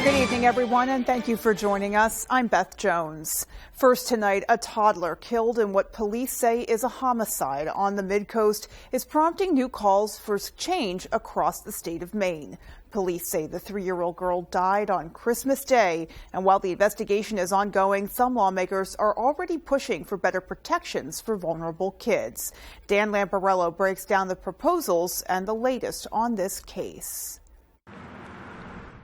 Good evening, everyone, and thank you for joining us. I'm Beth Jones. First tonight, a toddler killed in what police say is a homicide on the Mid-Coast is prompting new calls for change across the state of Maine. Police say the 3-year-old girl died on Christmas Day, and while the investigation is ongoing, some lawmakers are already pushing for better protections for vulnerable kids. Dan Lamparello breaks down the proposals and the latest on this case.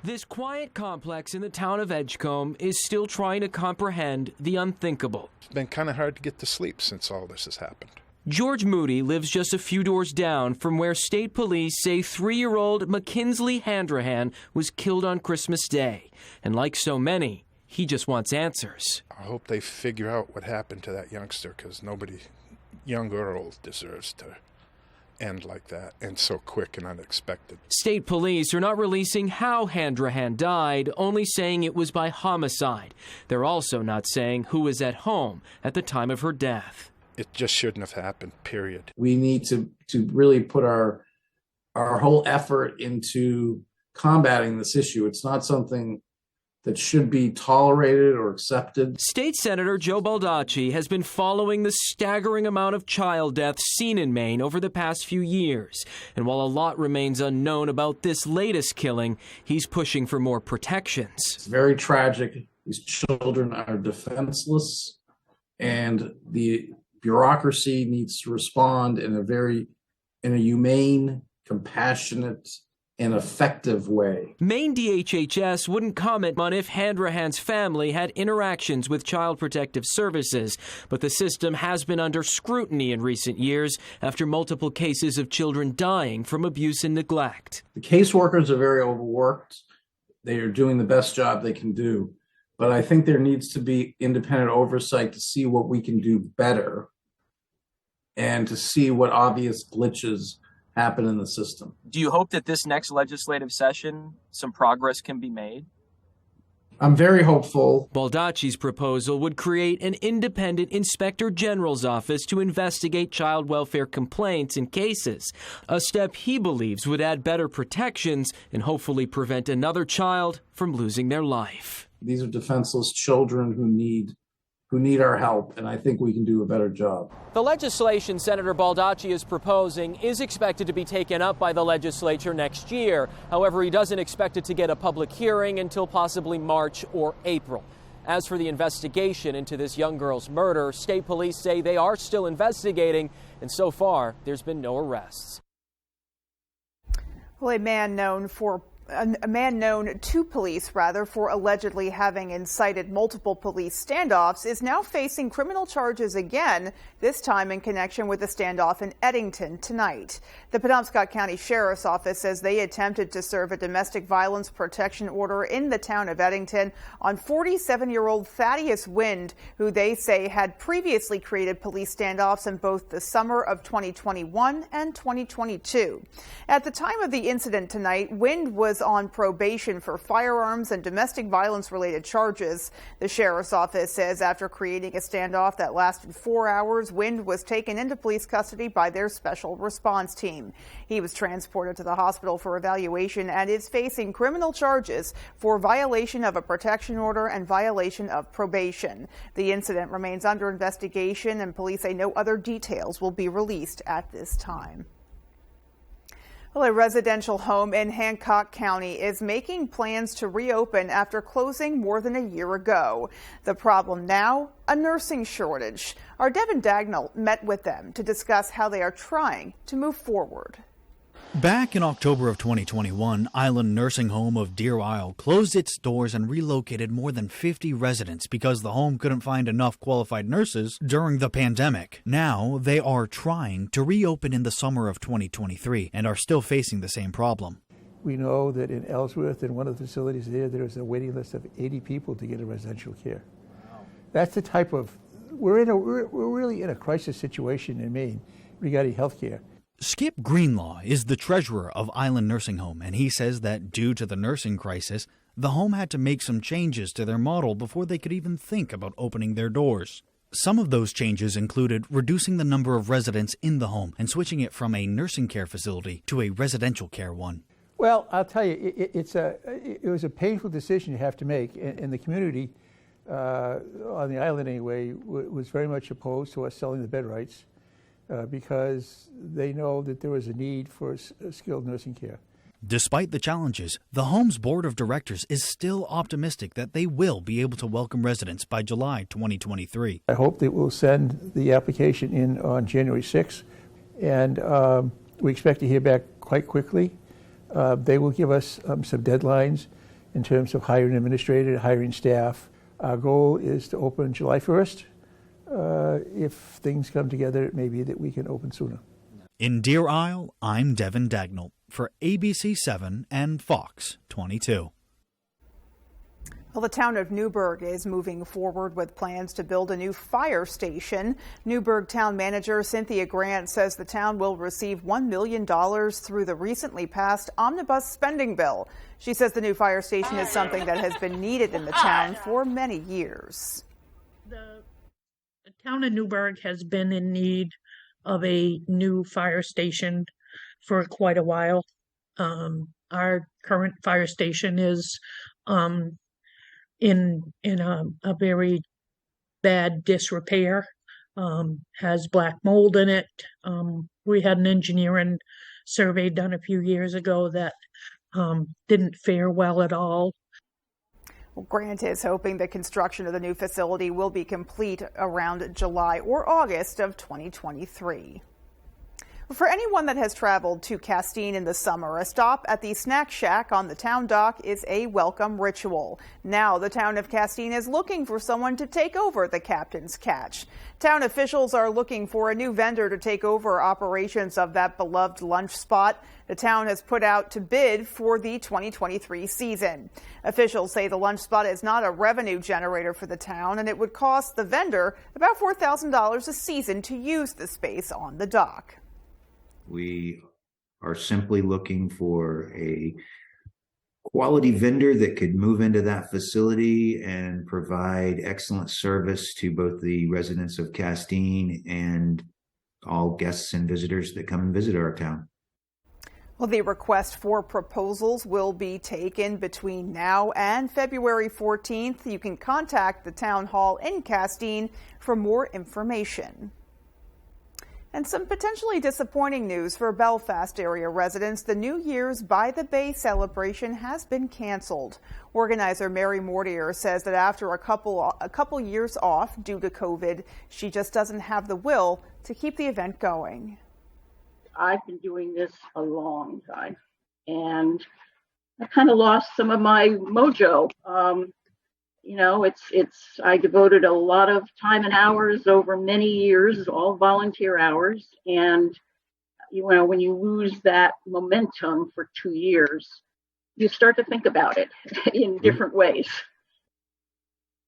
This quiet complex in the town of Edgecombe is still trying to comprehend the unthinkable. It's been kind of hard to get to sleep since all this has happened. George Moody lives just a few doors down from where state police say 3-year-old McKinsley Handrahan was killed on Christmas Day. And like so many, he just wants answers. I hope they figure out what happened to that youngster, because nobody, young or old, deserves to end like that, and so quick and unexpected. State police are not releasing how Handrahan died, only saying it was by homicide. They're also not saying who was at home at the time of her death. It just shouldn't have happened, period. We need to really put our whole effort into combating this issue. It's not something that should be tolerated or accepted. State Senator Joe Baldacci has been following the staggering amount of child deaths seen in Maine over the past few years. And while a lot remains unknown about this latest killing, he's pushing for more protections. It's very tragic. These children are defenseless, and the bureaucracy needs to respond in a humane, compassionate, an effective way. Maine DHHS wouldn't comment on if Handrahan's family had interactions with Child Protective Services, but the system has been under scrutiny in recent years after multiple cases of children dying from abuse and neglect. The caseworkers are very overworked. They are doing the best job they can do, but I think there needs to be independent oversight to see what we can do better and to see what obvious glitches happen in the system. Do you hope that this next legislative session, some progress can be made? I'm very hopeful. Baldacci's proposal would create an independent inspector general's office to investigate child welfare complaints and cases, a step he believes would add better protections and hopefully prevent another child from losing their life. These are defenseless children who need our help, and I think we can do a better job. The legislation Senator Baldacci is proposing is expected to be taken up by the legislature next year. However, he doesn't expect it to get a public hearing until possibly March or April. As for the investigation into this young girl's murder, state police say they are still investigating, and so far, there's been no arrests. Well, a man known to police for allegedly having incited multiple police standoffs is now facing criminal charges again, this time in connection with a standoff in Eddington tonight. The Penobscot County Sheriff's Office says they attempted to serve a domestic violence protection order in the town of Eddington on 47-year-old Thaddeus Wind, who they say had previously created police standoffs in both the summer of 2021 and 2022. At the time of the incident tonight, Wind was on probation for firearms and domestic violence-related charges. The sheriff's office says after creating a standoff that lasted 4 hours, Wind was taken into police custody by their special response team. He was transported to the hospital for evaluation and is facing criminal charges for violation of a protection order and violation of probation. The incident remains under investigation, and police say no other details will be released at this time. Well, a residential home in Hancock County is making plans to reopen after closing more than a year ago. The problem now, a nursing shortage. Our Devin Dagnall met with them to discuss how they are trying to move forward. Back in October of 2021, Island Nursing Home of Deer Isle closed its doors and relocated more than 50 residents because the home couldn't find enough qualified nurses during the pandemic. Now, they are trying to reopen in the summer of 2023 and are still facing the same problem. We know that in Ellsworth, in one of the facilities there is a waiting list of 80 people to get a residential care. Wow. That's the type of, we're really in a crisis situation in Maine regarding health care. Skip Greenlaw is the treasurer of Island Nursing Home, and he says that due to the nursing crisis, the home had to make some changes to their model before they could even think about opening their doors. Some of those changes included reducing the number of residents in the home and switching it from a nursing care facility to a residential care one. Well, I'll tell you, it was a painful decision you have to make, and the community on the island anyway was very much opposed to us selling the bed rights because they know that there was a need for skilled nursing care. Despite the challenges, the home's board of directors is still optimistic that they will be able to welcome residents by July 2023. I hope that we'll send the application in on January 6th, and we expect to hear back quite quickly. They will give us some deadlines in terms of hiring administrators, hiring staff. Our goal is to open July 1st. If things come together, it may be that we can open sooner. In Deer Isle, I'm Devin Dagnall for ABC 7 and Fox 22. Well, the town of Newburgh is moving forward with plans to build a new fire station. Newburgh town manager Cynthia Grant says the town will receive $1 million through the recently passed omnibus spending bill. She says the new fire station is something that has been needed in the town for many years. The town of Newburgh has been in need of a new fire station for quite a while. Our current fire station is in a very bad disrepair, has black mold in it. We had an engineering survey done a few years ago that didn't fare well at all. Well, Grant is hoping the construction of the new facility will be complete around July or August of 2023. For anyone that has traveled to Castine in the summer, a stop at the Snack Shack on the town dock is a welcome ritual. Now the town of Castine is looking for someone to take over the captain's catch. Town officials are looking for a new vendor to take over operations of that beloved lunch spot. The town has put out to bid for the 2023 season. Officials say the lunch spot is not a revenue generator for the town, and it would cost the vendor about $4,000 a season to use the space on the dock. We are simply looking for a quality vendor that could move into that facility and provide excellent service to both the residents of Castine and all guests and visitors that come and visit our town. Well, the request for proposals will be taken between now and February 14th. You can contact the town hall in Castine for more information. And some potentially disappointing news for Belfast area residents. The New Year's by the Bay celebration has been canceled. Organizer Mary Mortier says that after a couple years off due to COVID, she just doesn't have the will to keep the event going. I've been doing this a long time, and I kind of lost some of my mojo. I devoted a lot of time and hours over many years, all volunteer hours. And, when you lose that momentum for 2 years, you start to think about it in different ways.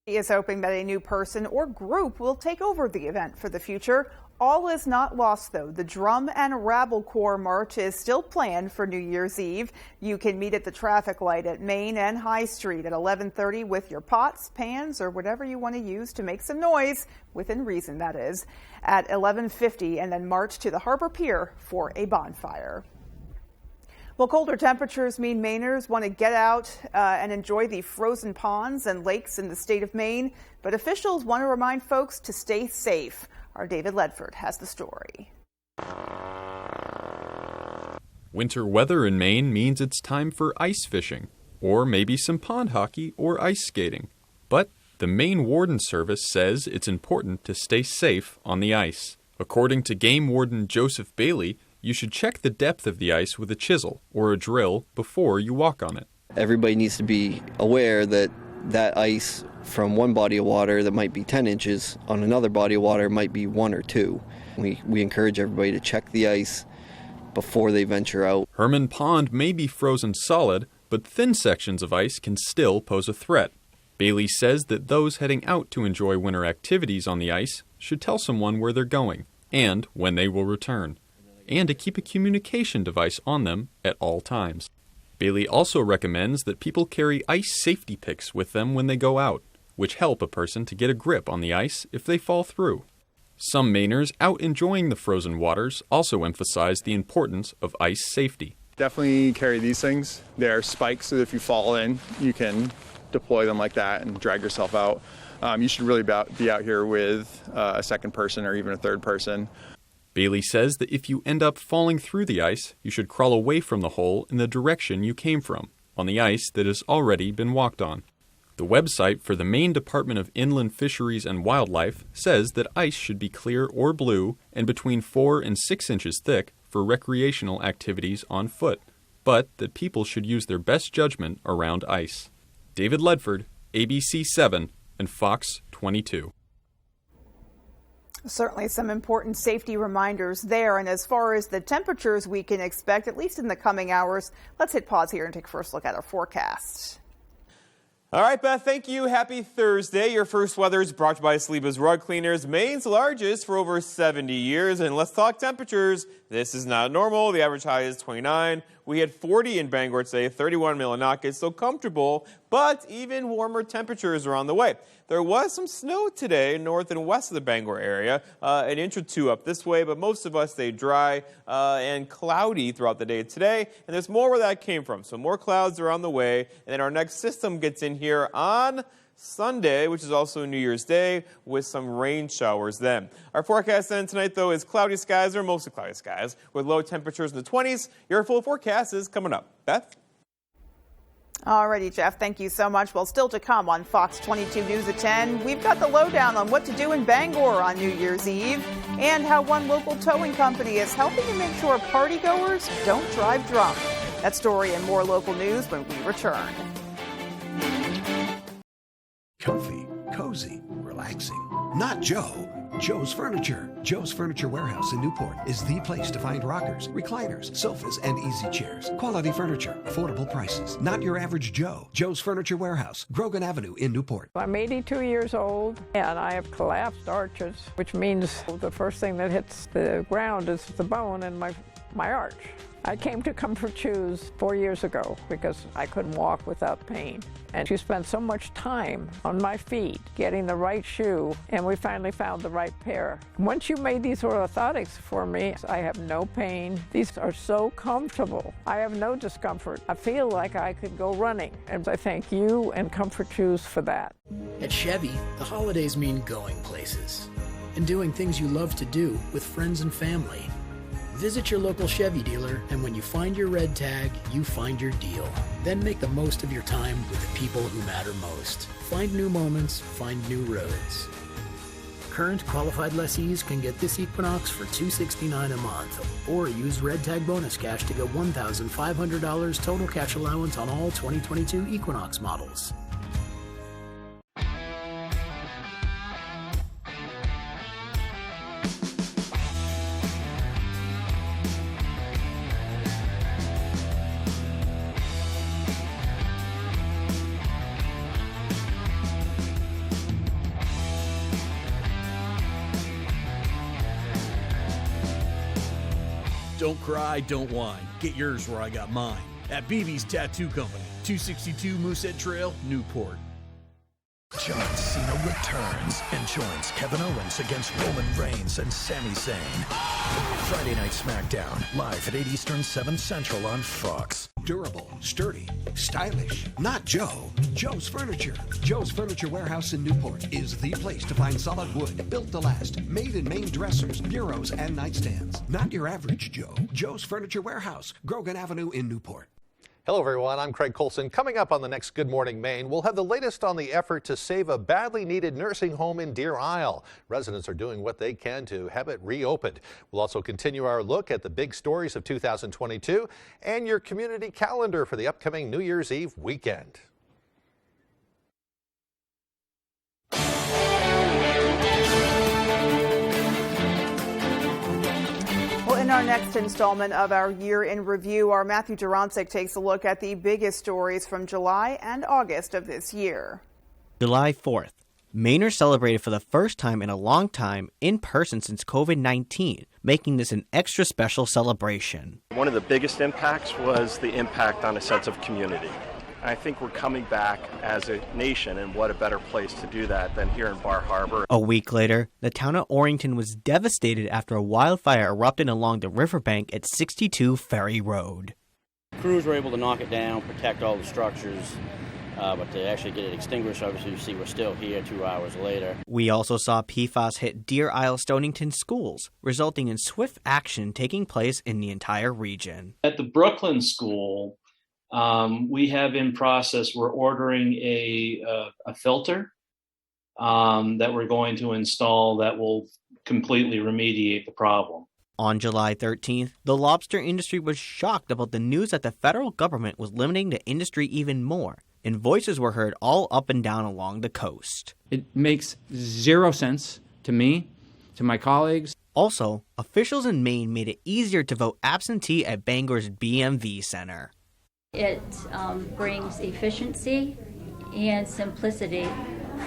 He is hoping that a new person or group will take over the event for the future. All is not lost, though. The Drum and Rabble Corps March is still planned for New Year's Eve. You can meet at the traffic light at Main and High Street at 11:30 with your pots, pans, or whatever you want to use to make some noise, within reason, that is, at 11:50, and then march to the Harbor Pier for a bonfire. Well, colder temperatures mean Mainers want to get out and enjoy the frozen ponds and lakes in the state of Maine, but officials want to remind folks to stay safe. Our David Ledford has the story. Winter weather in Maine means it's time for ice fishing, or maybe some pond hockey or ice skating. But the Maine Warden Service says it's important to stay safe on the ice. According to Game Warden Joseph Bailey, you should check the depth of the ice with a chisel or a drill before you walk on it. Everybody needs to be aware that ice from one body of water that might be 10 inches on another body of water might be 1 or 2. We encourage everybody to check the ice before they venture out. Herman Pond may be frozen solid, but thin sections of ice can still pose a threat. Bailey says that those heading out to enjoy winter activities on the ice should tell someone where they're going and when they will return, and to keep a communication device on them at all times. Bailey also recommends that people carry ice safety picks with them when they go out, which help a person to get a grip on the ice if they fall through. Some Mainers out enjoying the frozen waters also emphasize the importance of ice safety. Definitely carry these things. They're spikes, so if you fall in, you can deploy them like that and drag yourself out. You should really be out here with a second person or even a third person. Bailey says that if you end up falling through the ice, you should crawl away from the hole in the direction you came from, on the ice that has already been walked on. The website for the Maine Department of Inland Fisheries and Wildlife says that ice should be clear or blue and between 4 and 6 inches thick for recreational activities on foot, but that people should use their best judgment around ice. David Ledford, ABC 7 and Fox 22. Certainly some important safety reminders there. And as far as the temperatures we can expect, at least in the coming hours, let's hit pause here and take a first look at our forecast. All right, Beth, thank you. Happy Thursday. Your first weather is brought to you by Sleeba's Rug Cleaners, Maine's largest for over 70 years. And let's talk temperatures. This is not normal. The average high is 29. We had 40 in Bangor today, 31 in Millinocket, so comfortable, but even warmer temperatures are on the way. There was some snow today north and west of the Bangor area, an inch or two up this way, but most of us stayed dry and cloudy throughout the day today, and there's more where that came from. So more clouds are on the way, and then our next system gets in here on Sunday, which is also New Year's Day, with some rain showers then. Our forecast then tonight, though, is cloudy skies, or mostly cloudy skies, with low temperatures in the 20s. Your full forecast is coming up. Beth? Alrighty, Jeff, thank you so much. Well, still to come on Fox 22 News at 10, we've got the lowdown on what to do in Bangor on New Year's Eve and how one local towing company is helping to make sure partygoers don't drive drunk. That story and more local news when we return. Comfy, cozy, relaxing. Not Joe. Joe's Furniture. Joe's Furniture Warehouse in Newport is the place to find rockers, recliners, sofas, and easy chairs. Quality furniture, affordable prices. Not your average Joe. Joe's Furniture Warehouse, Grogan Avenue in Newport. I'm 82 years old and I have collapsed arches, which means the first thing that hits the ground is the bone in my arch. I came to Comfort Shoes 4 years ago because I couldn't walk without pain. And she spent so much time on my feet getting the right shoe, and we finally found the right pair. Once you made these orthotics for me, I have no pain. These are so comfortable. I have no discomfort. I feel like I could go running, and I thank you and Comfort Shoes for that. At Chevy, the holidays mean going places and doing things you love to do with friends and family. Visit your local Chevy dealer, and when you find your red tag, you find your deal. Then make the most of your time with the people who matter most. Find new moments, find new roads. Current qualified lessees can get this Equinox for $269 a month, or use red tag bonus cash to get $1,500 total cash allowance on all 2022 Equinox models. Don't cry, don't whine. Get yours where I got mine. At BB's Tattoo Company, 262 Moosehead Trail, Newport. John Cena returns and joins Kevin Owens against Roman Reigns and Sami Zayn. Friday Night SmackDown, live at 8 Eastern, 7 Central on Fox. Durable, sturdy, stylish. Not Joe. Joe's Furniture. Joe's Furniture Warehouse in Newport is the place to find solid wood, built to last, made in Maine dressers, bureaus, and nightstands. Not your average Joe. Joe's Furniture Warehouse, Grogan Avenue in Newport. Hello, everyone. I'm Craig Colson. Coming up on the next Good Morning Maine, we'll have the latest on the effort to save a badly needed nursing home in Deer Isle. Residents are doing what they can to have it reopened. We'll also continue our look at the big stories of 2022 and your community calendar for the upcoming New Year's Eve weekend. In our next installment of our Year in Review, our Matthew Duranczyk takes a look at the biggest stories from July and August of this year. July 4th. Mainers celebrated for the first time in a long time in person since COVID-19, making this an extra special celebration. One of the biggest impacts was the impact on a sense of community. I think we're coming back as a nation, and what a better place to do that than here in Bar Harbor. A week later, the town of Orrington was devastated after a wildfire erupted along the riverbank at 62 Ferry Road. crews were able to knock it down, protect all the structures, but to actually get it extinguished, obviously you see we're still here 2 hours later. We also saw PFAS hit Deer Isle Stonington schools, resulting in swift action taking place in the entire region. At the Brooklyn school, we have in process, we're ordering a filter that we're going to install that will completely remediate the problem. On July 13th, the lobster industry was shocked about the news that the federal government was limiting the industry even more, and voices were heard all up and down along the coast. It makes zero sense to me, to my colleagues. Also, officials in Maine made it easier to vote absentee at Bangor's BMV Center. It brings efficiency and simplicity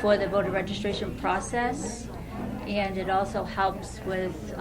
for the voter registration process, and it also helps with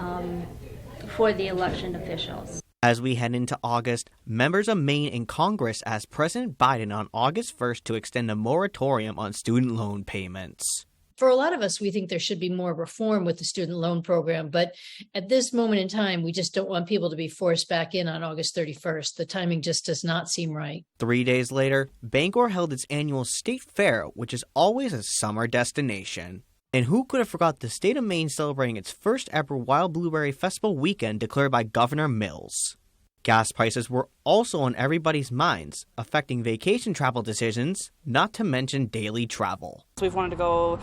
for the election officials. As we head into August, members of Maine in Congress asked President Biden on August 1st to extend a moratorium on student loan payments. For a lot of us, we think there should be more reform with the student loan program, but at this moment in time, we just don't want people to be forced back in on August 31st. The timing just does not seem right. 3 days later, Bangor held its annual state fair, which is always a summer destination. And who could have forgot the state of Maine celebrating its first ever Wild Blueberry Festival weekend declared by Governor Mills. Gas prices were also on everybody's minds, affecting vacation travel decisions, not to mention daily travel. We've wanted to go,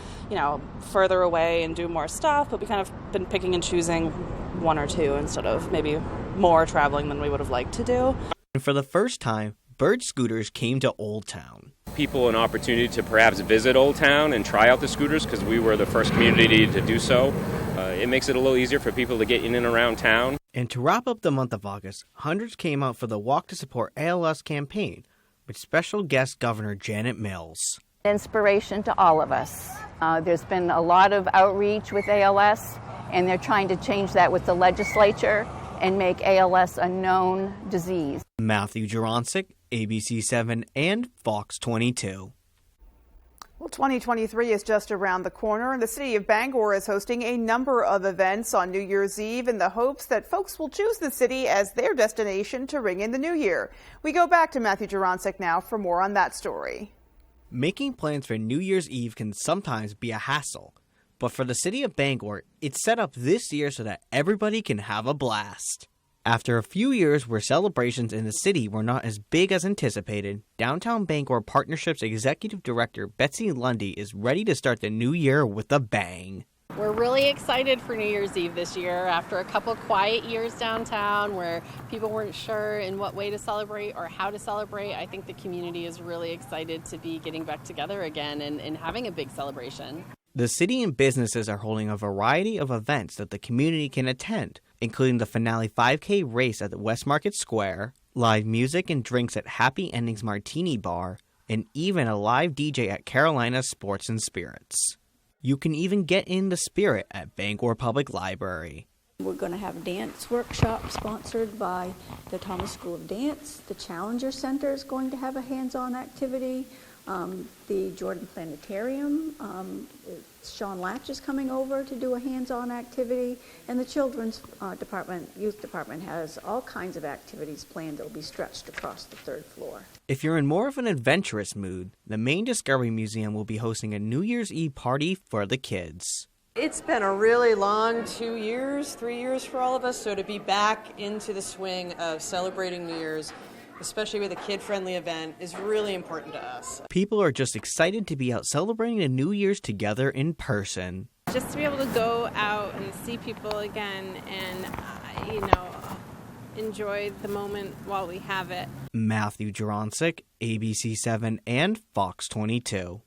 further away and do more stuff, but we kind of been picking and choosing one or two instead of maybe more traveling than we would have liked to do. And for the first time, bird scooters came to Old Town. People an opportunity to perhaps visit Old Town and try out the scooters because we were the first community to do so. It makes it a little easier for people to get in and around town. And to wrap up the month of August, hundreds came out for the Walk to Support ALS campaign with special guest Governor Janet Mills. Inspiration to all of us. There's been a lot of outreach with ALS, and they're trying to change that with the legislature and make ALS a known disease. Matthew Juronsik, ABC7 and Fox 22. Well, 2023 is just around the corner, and the city of Bangor is hosting a number of events on New Year's Eve in the hopes that folks will choose the city as their destination to ring in the new year. We go back to Matthew Juronsik now for more on that story. Making plans for New Year's Eve can sometimes be a hassle, but for the city of Bangor, it's set up this year so that everybody can have a blast. After a few years where celebrations in the city were not as big as anticipated, Downtown Bangor Partnerships Executive Director Betsy Lundy is ready to start the new year with a bang. We're really excited for New Year's Eve this year after a couple quiet years downtown where people weren't sure in what way to celebrate or how to celebrate. I think the community is really excited to be getting back together again and having a big celebration. The city and businesses are holding a variety of events that the community can attend, including the finale 5K race at the West Market Square, live music and drinks at Happy Endings Martini Bar, and even a live DJ at Carolina Sports and Spirits. You can even get in the spirit at Bangor Public Library. We're going to have a dance workshop sponsored by the Thomas School of Dance. The Challenger Center is going to have a hands-on activity. The Jordan Planetarium, Sean Latch is coming over to do a hands-on activity, and the Children's Youth Department has all kinds of activities planned that will be stretched across the third floor. If you're in more of an adventurous mood, the Maine Discovery Museum will be hosting a New Year's Eve party for the kids. It's been a really long 2 years, 3 years for all of us, so to be back into the swing of celebrating New Year's, especially with a kid-friendly event, is really important to us. People are just excited to be out celebrating the New Year's together in person. Just to be able to go out and see people again and, enjoy the moment while we have it. Matthew Juronsik, ABC7 and Fox 22.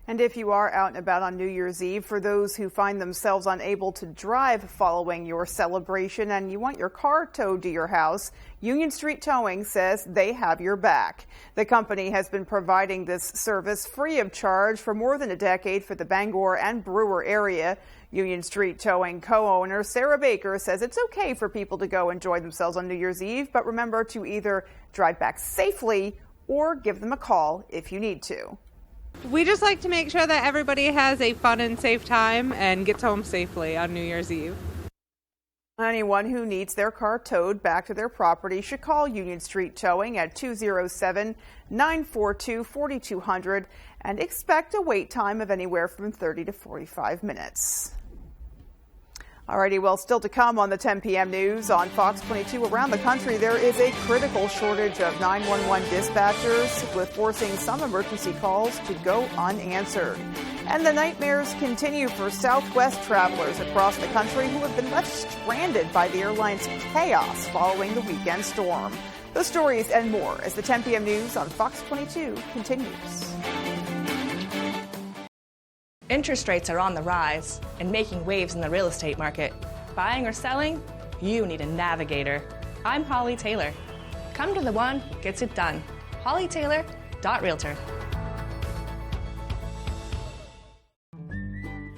And if you are out and about on New Year's Eve, for those who find themselves unable to drive following your celebration and you want your car towed to your house, Union Street Towing says they have your back. The company has been providing this service free of charge for more than a decade for the Bangor and Brewer area. Union Street Towing co-owner Sarah Baker says it's okay for people to go enjoy themselves on New Year's Eve, but remember to either drive back safely or give them a call if you need to. We just like to make sure that everybody has a fun and safe time and gets home safely on New Year's Eve. Anyone who needs their car towed back to their property should call Union Street Towing at 207-942-4200 and expect a wait time of anywhere from 30 to 45 minutes. Alrighty, well, still to come on the 10 p.m. news on Fox 22. Around the country, there is a critical shortage of 911 dispatchers, with forcing some emergency calls to go unanswered. And the nightmares continue for Southwest travelers across the country who have been left stranded by the airline's chaos following the weekend storm. Those stories and more as the 10 p.m. news on Fox 22 continues. Interest rates are on the rise and making waves in the real estate market. Buying or selling? You need a navigator. I'm Holly Taylor. Come to the one who gets it done. HollyTaylor.Realtor.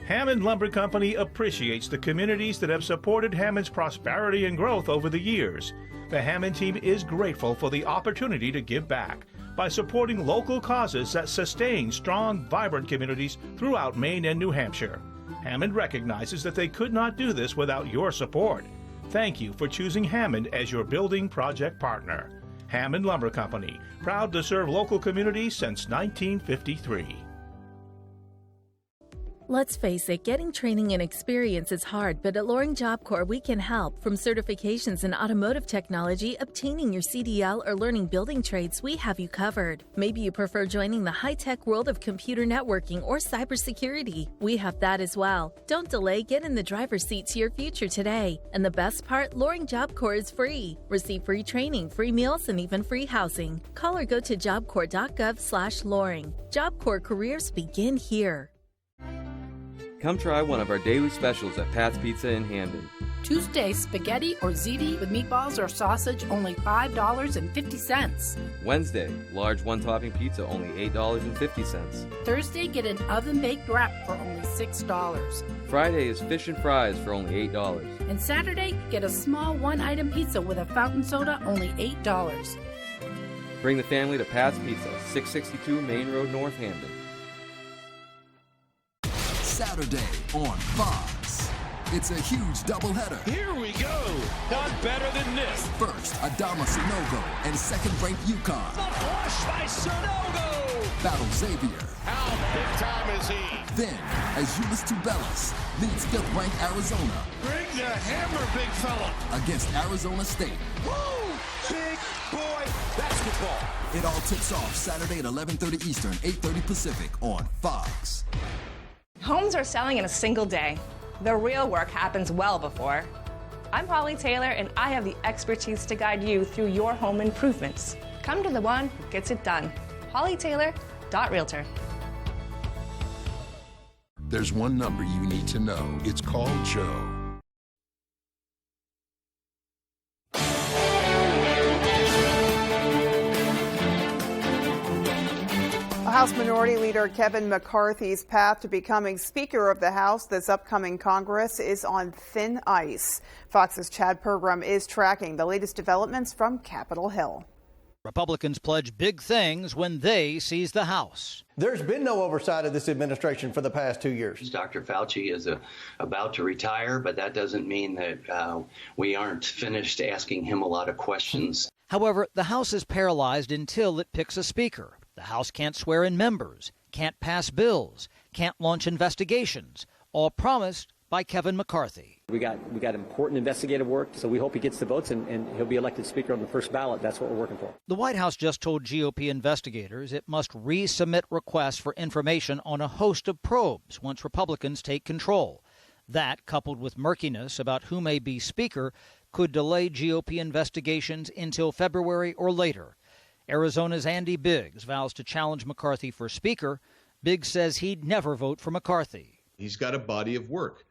Hammond Lumber Company appreciates the communities that have supported Hammond's prosperity and growth over the years. The Hammond team is grateful for the opportunity to give back by supporting local causes that sustain strong, vibrant communities throughout Maine and New Hampshire. Hammond recognizes that they could not do this without your support. Thank you for choosing Hammond as your building project partner. Hammond Lumber Company, proud to serve local communities since 1953. Let's face it, getting training and experience is hard, but at Loring Job Corps, we can help. From certifications in automotive technology, obtaining your CDL, or learning building trades, we have you covered. Maybe you prefer joining the high-tech world of computer networking or cybersecurity. We have that as well. Don't delay, get in the driver's seat to your future today. And the best part, Loring Job Corps is free. Receive free training, free meals, and even free housing. Call or go to jobcorps.gov/Loring. Job Corps careers begin here. Come try one of our daily specials at Pat's Pizza in Hamden. Tuesday, spaghetti or ziti with meatballs or sausage, only $5.50. Wednesday, large one-topping pizza, only $8.50. Thursday, get an oven-baked wrap for only $6. Friday is fish and fries for only $8. And Saturday, get a small one-item pizza with a fountain soda, only $8. Bring the family to Pat's Pizza, 662 Main Road, North Hamden. Saturday on Fox. It's a huge doubleheader. Here we go. None better than this. First, Adama Sanogo and second-ranked UConn. The flush by Sanogo. Battle Xavier. How big time is he? Then, as Ulyss Tubelis leads fifth-ranked Arizona. Bring the hammer, big fella. Against Arizona State. Woo! Big boy basketball. It all tips off Saturday at 11:30 Eastern, 8:30 Pacific on Fox. Homes are selling in a single day. The real work happens well before. I'm Holly Taylor, and I have the expertise to guide you through your home improvements. Come to the one who gets it done. HollyTaylor.Realtor. There's one number you need to know. It's called Joe. House Minority Leader Kevin McCarthy's path to becoming Speaker of the House this upcoming Congress is on thin ice. Fox's Chad Pergram is tracking the latest developments from Capitol Hill. Republicans pledge big things when they seize the House. There's been no oversight of this administration for the past 2 years. Dr. Fauci is about to retire, but that doesn't mean that we aren't finished asking him a lot of questions. However, the House is paralyzed until it picks a Speaker. The House can't swear in members, can't pass bills, can't launch investigations, all promised by Kevin McCarthy. We got important investigative work, so we hope he gets the votes and he'll be elected Speaker on the first ballot. That's what we're working for. The White House just told GOP investigators it must resubmit requests for information on a host of probes once Republicans take control. That, coupled with murkiness about who may be Speaker, could delay GOP investigations until February or later. Arizona's Andy Biggs vows to challenge McCarthy for Speaker. Biggs says he'd never vote for McCarthy. He's got a body of work.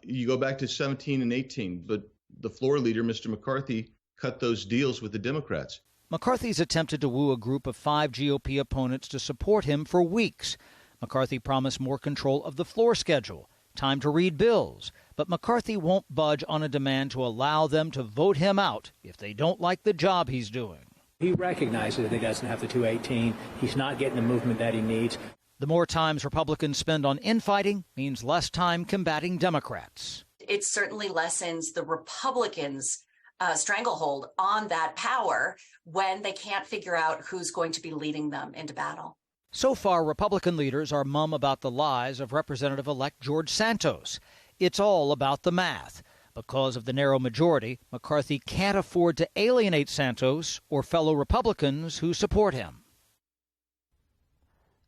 You go back to 17 and 18, but the floor leader, Mr. McCarthy, cut those deals with the Democrats. McCarthy's attempted to woo a group of 5 GOP opponents to support him for weeks. McCarthy promised more control of the floor schedule, time to read bills, but McCarthy won't budge on a demand to allow them to vote him out if they don't like the job he's doing. He recognizes that he doesn't have the 218. He's not getting the movement that he needs. The more times Republicans spend on infighting means less time combating Democrats. it certainly lessens the Republicans' stranglehold on that power when they can't figure out who's going to be leading them into battle. So far, Republican leaders are mum about the lies of Representative-elect George Santos. It's all about the math. Because of the narrow majority, McCarthy can't afford to alienate Santos or fellow Republicans who support him.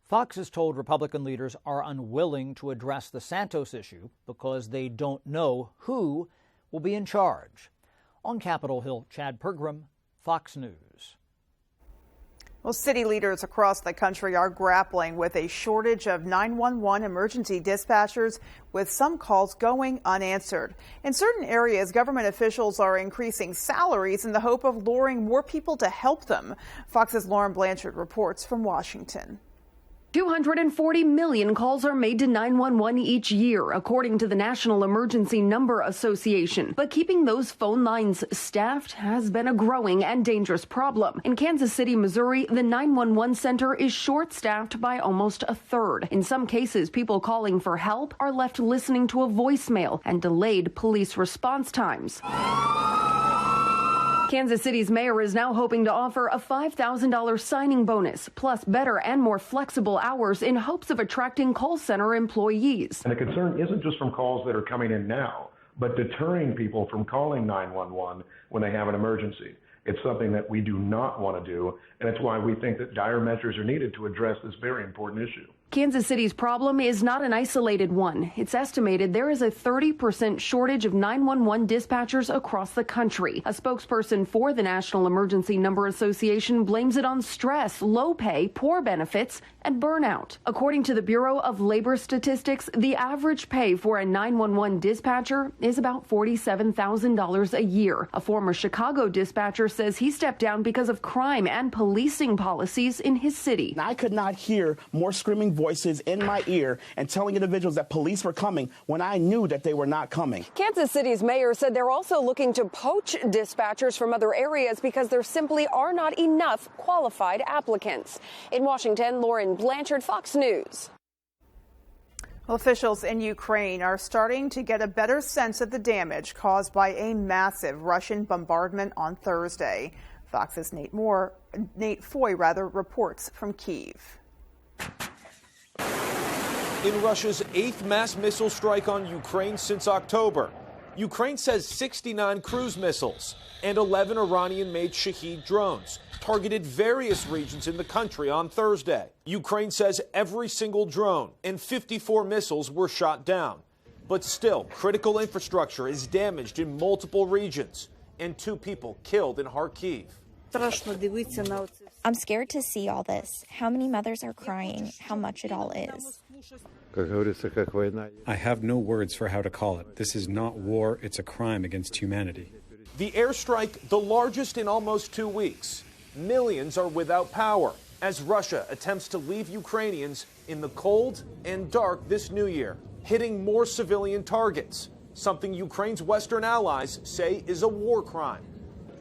Fox has told Republican leaders are unwilling to address the Santos issue because they don't know who will be in charge. On Capitol Hill, Chad Pergram, Fox News. Well, city leaders across the country are grappling with a shortage of 911 emergency dispatchers, with some calls going unanswered. In certain areas, government officials are increasing salaries in the hope of luring more people to help them. Fox's Lauren Blanchard reports from Washington. 240 million calls are made to 911 each year, according to the National Emergency Number Association. But keeping those phone lines staffed has been a growing and dangerous problem. In Kansas City, Missouri, the 911 center is short-staffed by almost a third. In some cases, people calling for help are left listening to a voicemail and delayed police response times. Kansas City's mayor is now hoping to offer a $5,000 signing bonus, plus better and more flexible hours in hopes of attracting call center employees. And the concern isn't just from calls that are coming in now, but deterring people from calling 911 when they have an emergency. It's something that we do not want to do, and it's why we think that dire measures are needed to address this very important issue. Kansas City's problem is not an isolated one. It's estimated there is a 30% shortage of 911 dispatchers across the country. A spokesperson for the National Emergency Number Association blames it on stress, low pay, poor benefits, and burnout. According to the Bureau of Labor Statistics, the average pay for a 911 dispatcher is about $47,000 a year. A former Chicago dispatcher says he stepped down because of crime and policing policies in his city. I could not hear more screaming voices in my ear and telling individuals that police were coming when I knew that they were not coming. Kansas City's mayor said they're also looking to poach dispatchers from other areas because there simply are not enough qualified applicants. In Washington, Lauren Blanchard, Fox News. Well, officials in Ukraine are starting to get a better sense of the damage caused by a massive Russian bombardment on Thursday. Fox's Nate Foy reports from Kyiv. In Russia's 8th mass missile strike on Ukraine since October, Ukraine says 69 cruise missiles and 11 Iranian-made Shahed drones targeted various regions in the country on Thursday. Ukraine says every single drone and 54 missiles were shot down. But still, critical infrastructure is damaged in multiple regions and 2 people killed in Kharkiv. I'm scared to see all this. How many mothers are crying, how much it all is. I have no words for how to call it. This is not war, it's a crime against humanity. The airstrike, the largest in almost 2 weeks. Millions are without power as Russia attempts to leave Ukrainians in the cold and dark this new year, hitting more civilian targets, something Ukraine's Western allies say is a war crime.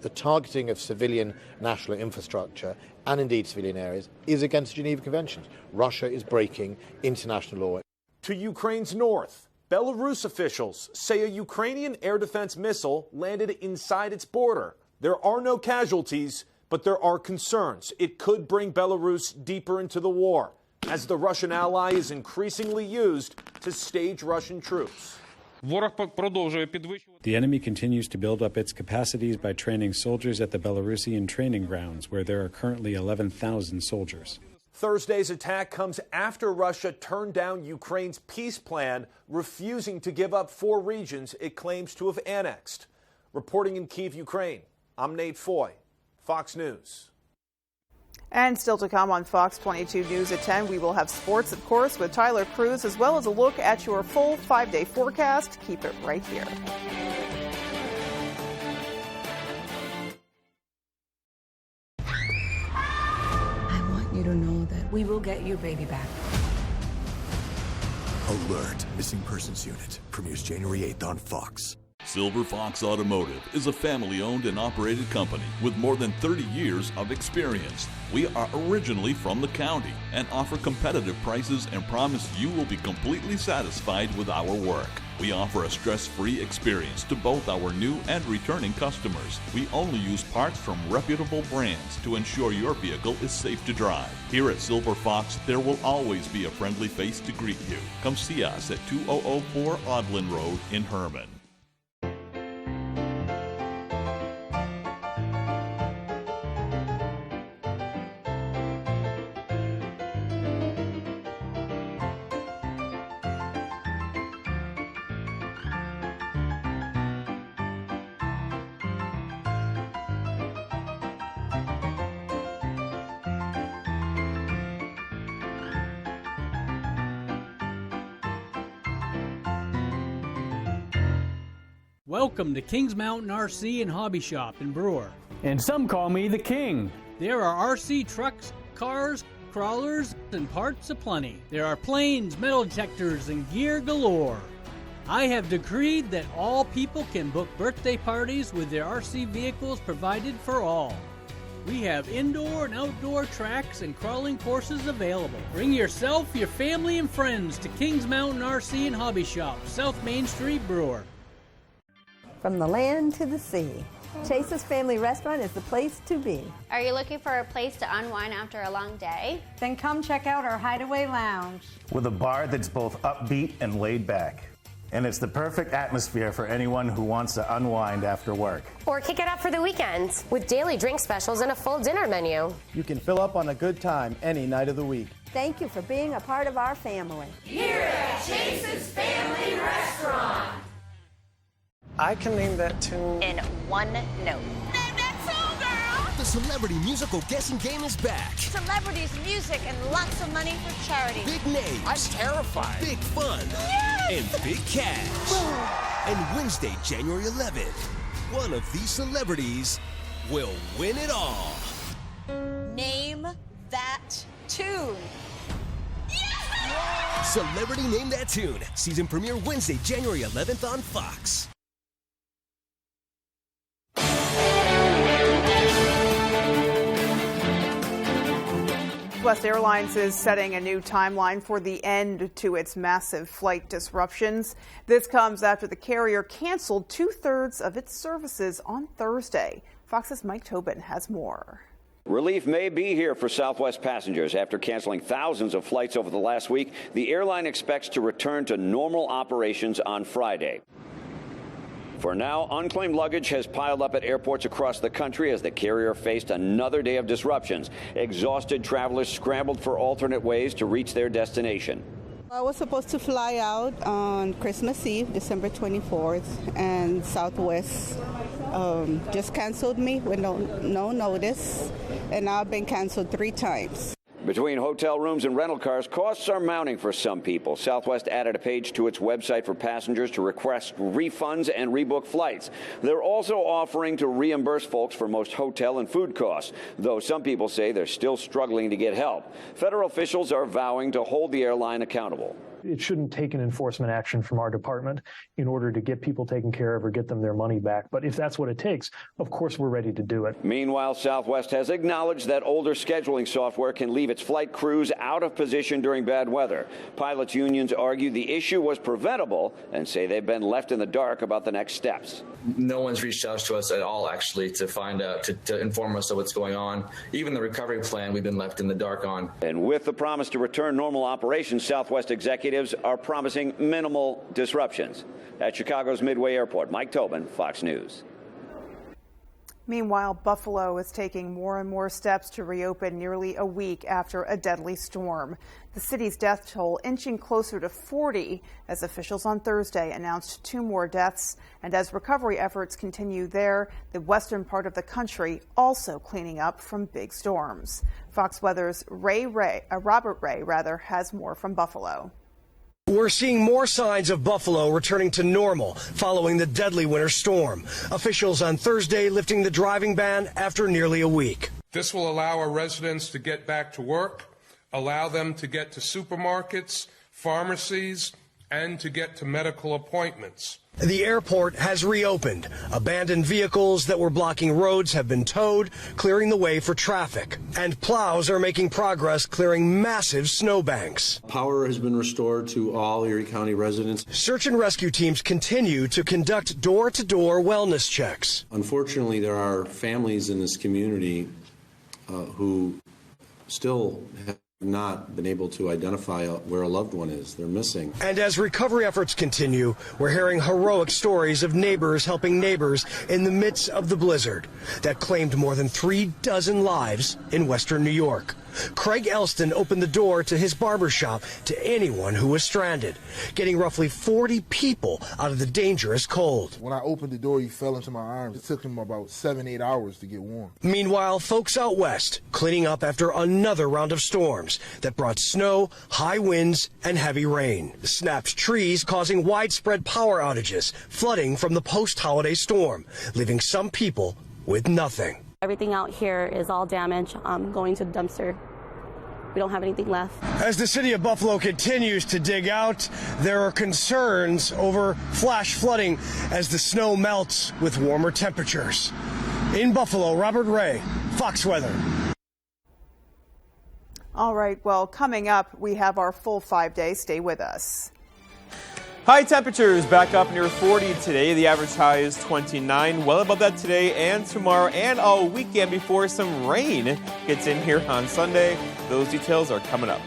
The targeting of civilian national infrastructure and indeed civilian areas is against the Geneva Conventions. Russia is breaking international law. To Ukraine's north, Belarus officials say a Ukrainian air defense missile landed inside its border. There are no casualties, but there are concerns it could bring Belarus deeper into the war, as the Russian ally is increasingly used to stage Russian troops. The enemy continues to build up its capacities by training soldiers at the Belarusian training grounds, where there are currently 11,000 soldiers. Thursday's attack comes after Russia turned down Ukraine's peace plan, refusing to give up 4 regions it claims to have annexed. Reporting in Kyiv, Ukraine, I'm Nate Foy, Fox News. And still to come on Fox 22 News at 10, we will have sports, of course, with Tyler Cruz, as well as a look at your full 5-day forecast. Keep it right here. I want you to know that we will get your baby back. Alert, Missing Persons Unit premieres January 8th on Fox. Silver Fox Automotive is a family-owned and operated company with more than 30 years of experience. We are originally from the county and offer competitive prices and promise you will be completely satisfied with our work. We offer a stress-free experience to both our new and returning customers. We only use parts from reputable brands to ensure your vehicle is safe to drive. Here at Silver Fox, there will always be a friendly face to greet you. Come see us at 2004 Audlin Road in Herman. Welcome to Kings Mountain RC and Hobby Shop in Brewer. And some call me the King. There are RC trucks, cars, crawlers, and parts aplenty. There are planes, metal detectors, and gear galore. I have decreed that all people can book birthday parties with their RC vehicles provided for all. We have indoor and outdoor tracks and crawling courses available. Bring yourself, your family, and friends to Kings Mountain RC and Hobby Shop, South Main Street, Brewer. From the land to the sea, Chase's Family Restaurant is the place to be. Are you looking for a place to unwind after a long day? Then come check out our Hideaway Lounge. With a bar that's both upbeat and laid back. And it's the perfect atmosphere for anyone who wants to unwind after work. Or kick it up for the weekends with daily drink specials and a full dinner menu. You can fill up on a good time any night of the week. Thank you for being a part of our family. Here at Chase's Family Restaurant. I can name that tune in one note. Name that tune, girl! The celebrity musical guessing game is back. Celebrities, music, and lots of money for charity. Big names. I'm terrified. Big fun. Yes! And big cash. And Wednesday, January 11th, one of these celebrities will win it all. Name that tune. Yes! Celebrity Name That Tune. Season premiere Wednesday, January 11th on Fox. Southwest Airlines is setting a new timeline for the end to its massive flight disruptions. This comes after the carrier canceled 2/3 of its services on Thursday. Fox's Mike Tobin has more. Relief may be here for Southwest passengers. After canceling thousands of flights over the last week, the airline expects to return to normal operations on Friday. For now, unclaimed luggage has piled up at airports across the country as the carrier faced another day of disruptions. Exhausted travelers scrambled for alternate ways to reach their destination. I was supposed to fly out on Christmas Eve, December 24th, and Southwest just canceled me with no notice, and now I've been canceled 3 times. Between hotel rooms and rental cars, costs are mounting for some people. Southwest added a page to its website for passengers to request refunds and rebook flights. They're also offering to reimburse folks for most hotel and food costs, though some people say they're still struggling to get help. Federal officials are vowing to hold the airline accountable. It shouldn't take an enforcement action from our department in order to get people taken care of or get them their money back. But if that's what it takes, of course, we're ready to do it. Meanwhile, Southwest has acknowledged that older scheduling software can leave its flight crews out of position during bad weather. Pilots' unions argue the issue was preventable and say they've been left in the dark about the next steps. No one's reached out to us at all, actually, to find out, to inform us of what's going on. Even the recovery plan we've been left in the dark on. And with the promise to return normal operations, Southwest executives are promising minimal disruptions. At Chicago's Midway Airport, Mike Tobin, Fox News. Meanwhile, Buffalo is taking more and more steps to reopen nearly a week after a deadly storm. The city's death toll inching closer to 40 as officials on Thursday announced 2 more deaths. And as recovery efforts continue there, the western part of the country also cleaning up from big storms. Fox Weather's Robert Ray has more from Buffalo. We're seeing more signs of Buffalo returning to normal following the deadly winter storm. Officials on Thursday lifting the driving ban after nearly a week. This will allow our residents to get back to work, allow them to get to supermarkets, pharmacies, and to get to medical appointments. The airport has reopened. Abandoned vehicles that were blocking roads have been towed, clearing the way for traffic. And plows are making progress clearing massive snowbanks. Power has been restored to all Erie County residents. Search and rescue teams continue to conduct door-to-door wellness checks. Unfortunately, there are families in this community who still have not been able to identify where a loved one is. They're missing. And as recovery efforts continue, we're hearing heroic stories of neighbors helping neighbors in the midst of the blizzard that claimed more than 36 lives in western New York. Craig Elston opened the door to his barbershop to anyone who was stranded, getting roughly 40 people out of the dangerous cold. When I opened the door, he fell into my arms. It took him about 7-8 hours to get warm. Meanwhile, folks out west cleaning up after another round of storms that brought snow, high winds, and heavy rain. Snapped trees causing widespread power outages, flooding from the post-holiday storm, leaving some people with nothing. Everything out here is all damaged. Going to the dumpster. We don't have anything left. As the city of Buffalo continues to dig out, there are concerns over flash flooding as the snow melts with warmer temperatures. In Buffalo, Robert Ray, Fox Weather. All right, well, coming up, we have our full 5-day. Stay with us. High temperatures back up near 40 today. The average high is 29, well above that today and tomorrow and all weekend before some rain gets in here on Sunday. Those details are coming up.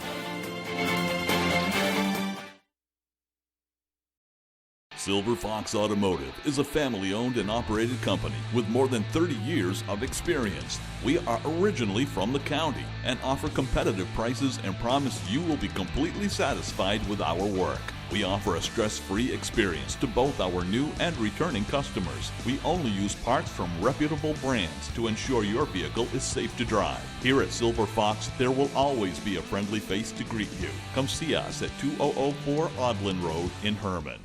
Silver Fox Automotive is a family-owned and operated company with more than 30 years of experience. We are originally from the county and offer competitive prices and promise you will be completely satisfied with our work. We offer a stress-free experience to both our new and returning customers. We only use parts from reputable brands to ensure your vehicle is safe to drive. Here at Silver Fox, there will always be a friendly face to greet you. Come see us at 2004 Audlin Road in Herman.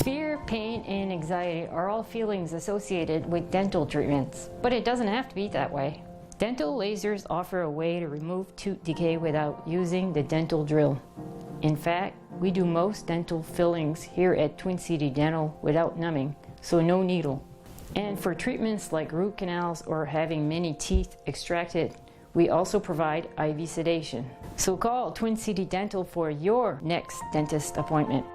Fear, pain, and anxiety are all feelings associated with dental treatments, but it doesn't have to be that way. Dental lasers offer a way to remove tooth decay without using the dental drill. In fact, we do most dental fillings here at Twin City Dental without numbing, so no needle. And for treatments like root canals or having many teeth extracted, we also provide IV sedation. So call Twin City Dental for your next dentist appointment.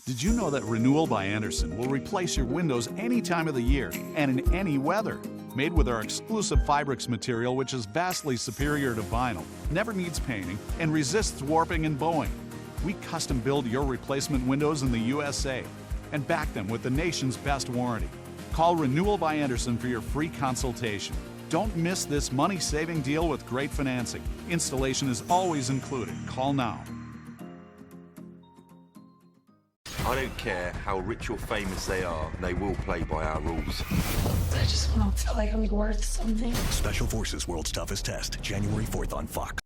Did you know that Renewal by Andersen will replace your windows any time of the year and in any weather? Made with our exclusive Fibrix material, which is vastly superior to vinyl, never needs painting, and resists warping and bowing. We custom build your replacement windows in the USA and back them with the nation's best warranty. Call Renewal by Andersen for your free consultation. Don't miss this money-saving deal with great financing. Installation is always included. Call now. I don't care how rich or famous they are, they will play by our rules. I just want to feel like I'm worth something. Special Forces World's Toughest Test, January 4th on Fox.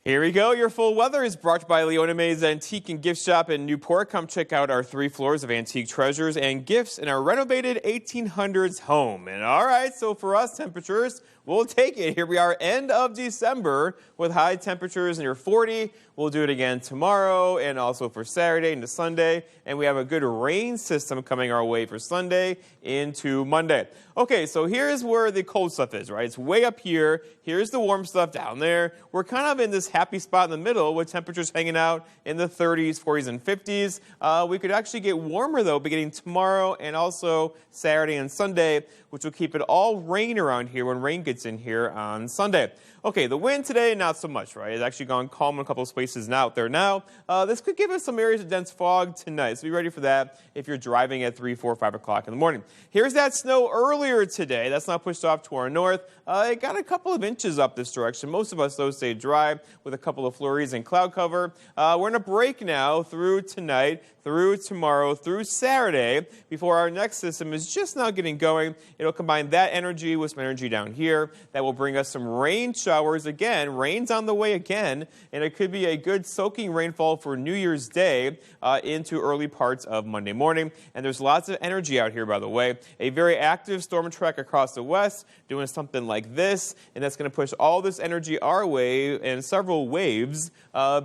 Here we go. Your full weather is brought to you by Leona Mae's Antique and Gift Shop in Newport. Come check out our 3 floors of antique treasures and gifts in our renovated 1800s home. And all right, so for us, temperatures, we'll take it. Here we are, end of December with high temperatures near 40. We'll do it again tomorrow and also for Saturday into Sunday. And we have a good rain system coming our way for Sunday into Monday. Okay, so here's where the cold stuff is, right? It's way up here. Here's the warm stuff down there. We're kind of in this happy spot in the middle with temperatures hanging out in the 30s, 40s, and 50s. We could actually get warmer, though, beginning tomorrow and also Saturday and Sunday, which will keep it all rain around here when rain gets gets in here on Sunday. Okay, the wind today, not so much, right? It's actually gone calm in a couple of spaces out there now. This could give us some areas of dense fog tonight, so be ready for that if you're driving at 3, 4, 5 o'clock in the morning. Here's that snow earlier today. That's not pushed off to our north. It got a couple of inches up this direction. Most of us, though, stay dry with a couple of flurries and cloud cover. We're in a break now through tonight, through tomorrow, through Saturday, before our next system is just now getting going. It'll combine that energy with some energy down here that will bring us some rain showers again. Rain's on the way again, and it could be a good soaking rainfall for New Year's Day into early parts of Monday morning. And there's lots of energy out here, by the way. A very active storm track across the west doing something like this, and that's going to push all this energy our way in several waves.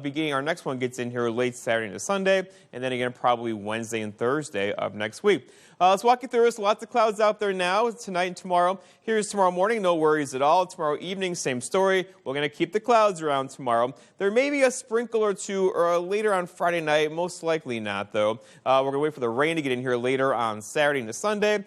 Beginning our next one gets in here late Saturday into Sunday, and then again probably Wednesday and Thursday of next week. Let's walk you through this. Lots of clouds out there now tonight and tomorrow. Here's tomorrow morning. No worries at all. Tomorrow evening, same story. We're going to keep the clouds around tomorrow. There may be a sprinkle or two later on Friday night. Most likely not, though. We're going to wait for the rain to get in here later on Saturday into Sunday,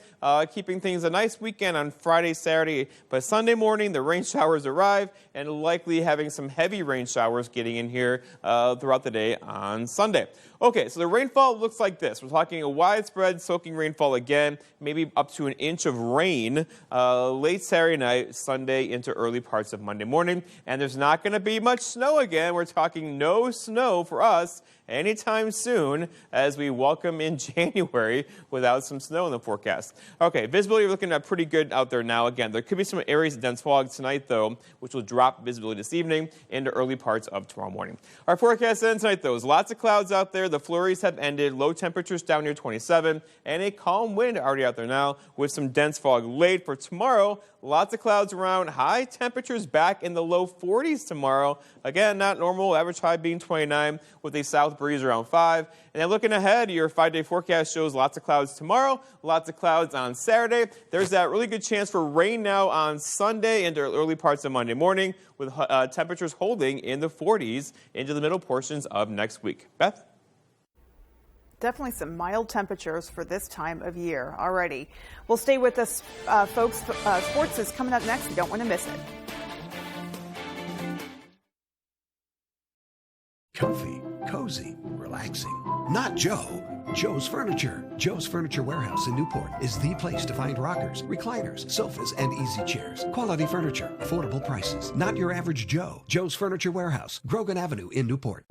keeping things a nice weekend on Friday, Saturday. But Sunday morning, the rain showers arrive, and likely having some heavy rain showers getting in here throughout the day on Sunday. Okay, so the rainfall looks like this. We're talking a widespread soaking rainfall again, maybe up to an inch of rain late Saturday night, Sunday into early parts of Monday morning. And there's not going to be much snow again. We're talking no snow for us anytime soon as we welcome in January without some snow in the forecast. Okay, visibility, we're looking at pretty good out there now. Again, there could be some areas of dense fog tonight, though, which will drop visibility this evening into early parts of tomorrow morning. Our forecast ends tonight, though, is lots of clouds out there. The flurries have ended. Low temperatures down near 27, and a calm wind already out there now with some dense fog late for tomorrow. Lots of clouds around. High temperatures back in the low 40s tomorrow. Again, not normal. Average high being 29 with a south breeze around 5. And then looking ahead, your 5-day forecast shows lots of clouds tomorrow, lots of clouds on Saturday. There's that really good chance for rain now on Sunday into early parts of Monday morning with temperatures holding in the 40s into the middle portions of next week. Beth? Definitely some mild temperatures for this time of year already. We'll stay with us, folks. Sports is coming up next. You don't want to miss it. Comfy, cozy, relaxing. Not Joe. Joe's Furniture. Joe's Furniture Warehouse in Newport is the place to find rockers, recliners, sofas, and easy chairs. Quality furniture, affordable prices. Not your average Joe. Joe's Furniture Warehouse, Grogan Avenue in Newport.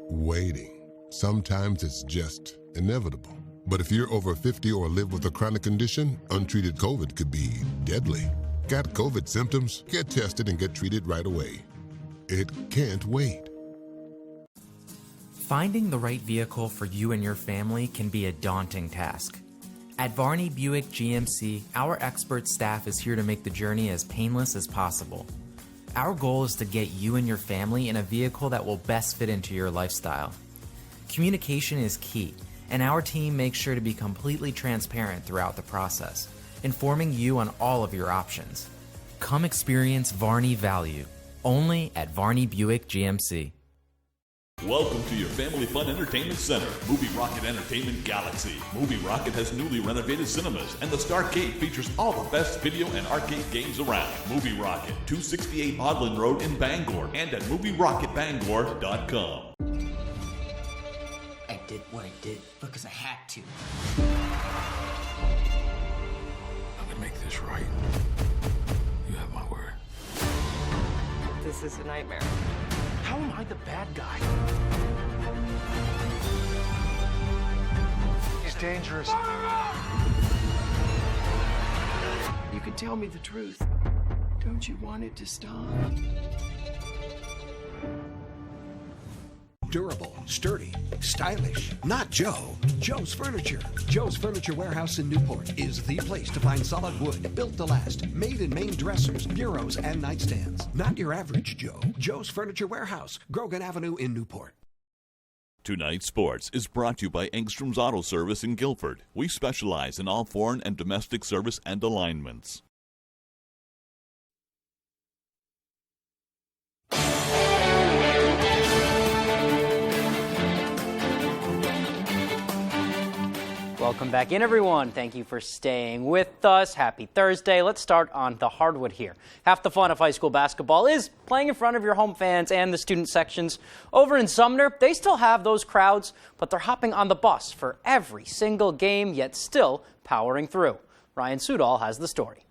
Waiting. Sometimes it's just inevitable. But if you're over 50 or live with a chronic condition, untreated COVID could be deadly. Got COVID symptoms? Get tested and get treated right away. It can't wait. Finding the right vehicle for you and your family can be a daunting task. At Varney Buick GMC, our expert staff is here to make the journey as painless as possible. Our goal is to get you and your family in a vehicle that will best fit into your lifestyle. Communication is key, and our team makes sure to be completely transparent throughout the process, informing you on all of your options. Come experience Varney value, only at Varney Buick GMC. Welcome to your Family Fun Entertainment Center, Movie Rocket Entertainment Galaxy. Movie Rocket has newly renovated cinemas, and the Starcade features all the best video and arcade games around. Movie Rocket, 268 Odland Road in Bangor, and at movierocketbangor.com. I did what I did because I had to. I'm gonna make this right. You have my word. This is a nightmare. How am I the bad guy? He's dangerous. You can tell me the truth. Don't you want it to stop? Durable, sturdy, stylish. Not Joe. Joe's Furniture. Joe's Furniture Warehouse in Newport is the place to find solid wood, built to last, made in Maine dressers, bureaus, and nightstands. Not your average Joe. Joe's Furniture Warehouse, Grogan Avenue in Newport. Tonight's Sports is brought to you by Engstrom's Auto Service in Guilford. We specialize in all foreign and domestic service and alignments. Welcome back in, everyone. Thank you for staying with us. Happy Thursday. Let's start on the hardwood here. Half the fun of high school basketball is playing in front of your home fans and the student sections. Over in Sumner, they still have those crowds, but they're hopping on the bus for every single game, yet still powering through. Ryan Sudol has the story.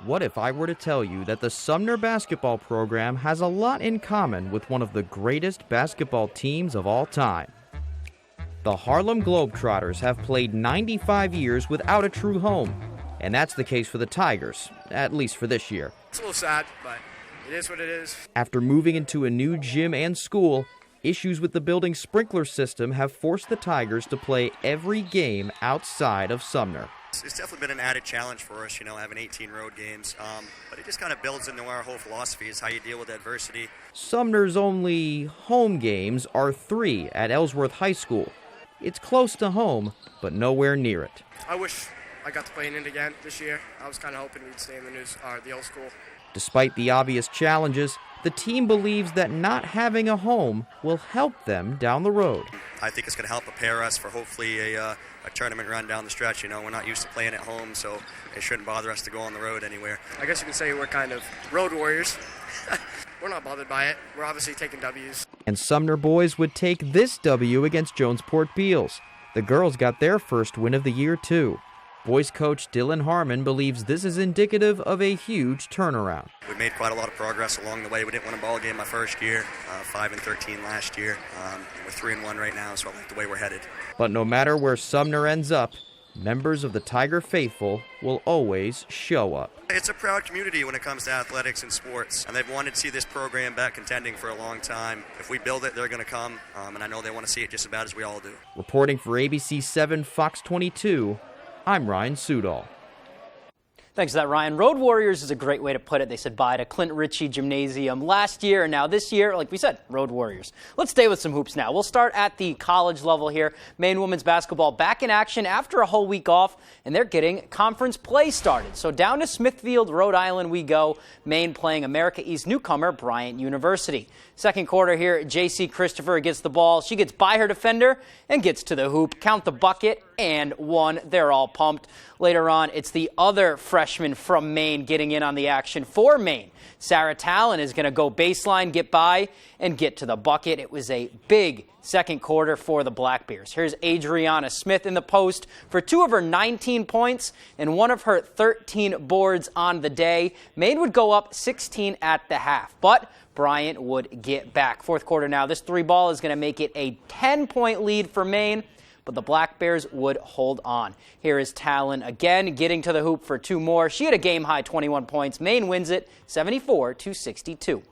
What if I were to tell you that the Sumner basketball program has a lot in common with one of the greatest basketball teams of all time? The Harlem Globetrotters have played 95 years without a true home, and that's the case for the Tigers, at least for this year. It's a little sad, but it is what it is. After moving into a new gym and school, issues with the building's sprinkler system have forced the Tigers to play every game outside of Sumner. It's definitely been an added challenge for us, having 18 road games, but it just kind of builds into our whole philosophy is how you deal with adversity. Sumner's only home games are 3 at Ellsworth High School. It's close to home, but nowhere near it. I wish I got to play in it again this year. I was kind of hoping we'd stay in the old school. Despite the obvious challenges, the team believes that not having a home will help them down the road. I think it's going to help prepare us for hopefully a tournament run down the stretch. We're not used to playing at home, so it shouldn't bother us to go on the road anywhere. I guess you can say we're kind of road warriors. We're not bothered by it. We're obviously taking W's. And Sumner boys would take this W against Jonesport Beals. The girls got their first win of the year, too. Boys coach Dylan Harmon believes this is indicative of a huge turnaround. We made quite a lot of progress along the way. We didn't win a ball game my first year, 5-13 last year. We're 3-1 right now, so I like the way we're headed. But no matter where Sumner ends up, members of the Tiger faithful will always show up. It's a proud community when it comes to athletics and sports, and they've wanted to see this program back contending for a long time. If we build it, they're going to come, and I know they want to see it just about as we all do. Reporting for ABC 7 Fox 22, I'm Ryan Sudol. Thanks for that, Ryan. Road Warriors is a great way to put it. They said bye to Clint Ritchie Gymnasium last year, and now this year, like we said, Road Warriors. Let's stay with some hoops now. We'll start at the college level here. Maine women's basketball back in action after a whole week off, and they're getting conference play started. So down to Smithfield, Rhode Island we go. Maine playing America East newcomer Bryant University. Second quarter here, J.C. Christopher gets the ball. She gets by her defender and gets to the hoop. Count the bucket and one. They're all pumped. Later on, it's the other freshman from Maine getting in on the action for Maine. Sarah Talon is going to go baseline, get by, and get to the bucket. It was a big second quarter for the Black Bears. Here's Adriana Smith in the post for 2 of her 19 points and 1 of her 13 boards on the day. Maine would go up 16 at the half, but Bryant would get back. Fourth quarter now. This 3-ball is going to make it a 10-point lead for Maine, but the Black Bears would hold on. Here is Talon again, getting to the hoop for 2 more. She had a game-high 21 points. Maine wins it 74-62. All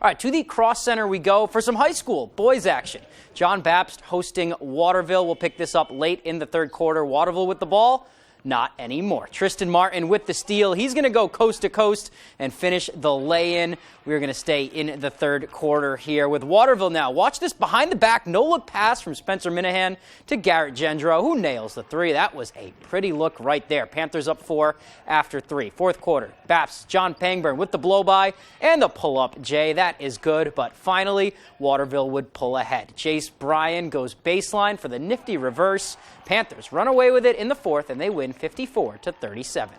right, to the Cross Center we go for some high school boys action. John Bapst hosting Waterville. We'll pick this up late in the third quarter. Waterville with the ball. Not anymore. Tristan Martin with the steal. He's going to go coast to coast and finish the lay-in. We're going to stay in the third quarter here with Waterville now. Watch this behind the back, no-look pass from Spencer Minahan to Garrett Gendro, who nails the 3. That was a pretty look right there. Panthers up 4 after 3. Fourth quarter, Baps, John Pangburn with the blow-by and the pull-up J. That is good, but finally, Waterville would pull ahead. Jace Bryan goes baseline for the nifty reverse. Panthers run away with it in the fourth, and they win 54-37.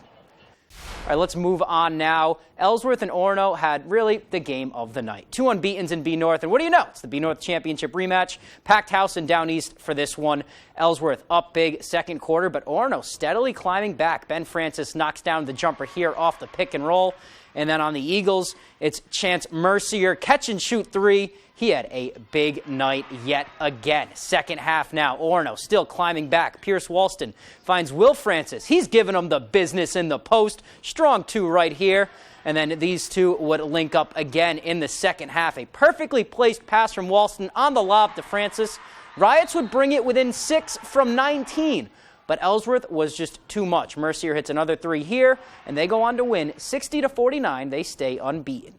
All right, let's move on now. Ellsworth and Orono had really the game of the night. 2 unbeatens in B North, and what do you know? It's the B North Championship rematch. Packed house in Down East for this one. Ellsworth up big second quarter, but Orono steadily climbing back. Ben Francis knocks down the jumper here off the pick and roll. And then on the Eagles, it's Chance Mercier, catch and shoot 3. He had a big night yet again. Second half now, Orono still climbing back. Pierce Walston finds Will Francis. He's giving him the business in the post. Strong 2 right here. And then these two would link up again in the second half. A perfectly placed pass from Walston on the lob to Francis. Riots would bring it within 6 from 19. But Ellsworth was just too much. Mercier hits another 3 here, and they go on to win 60-49. They stay unbeaten.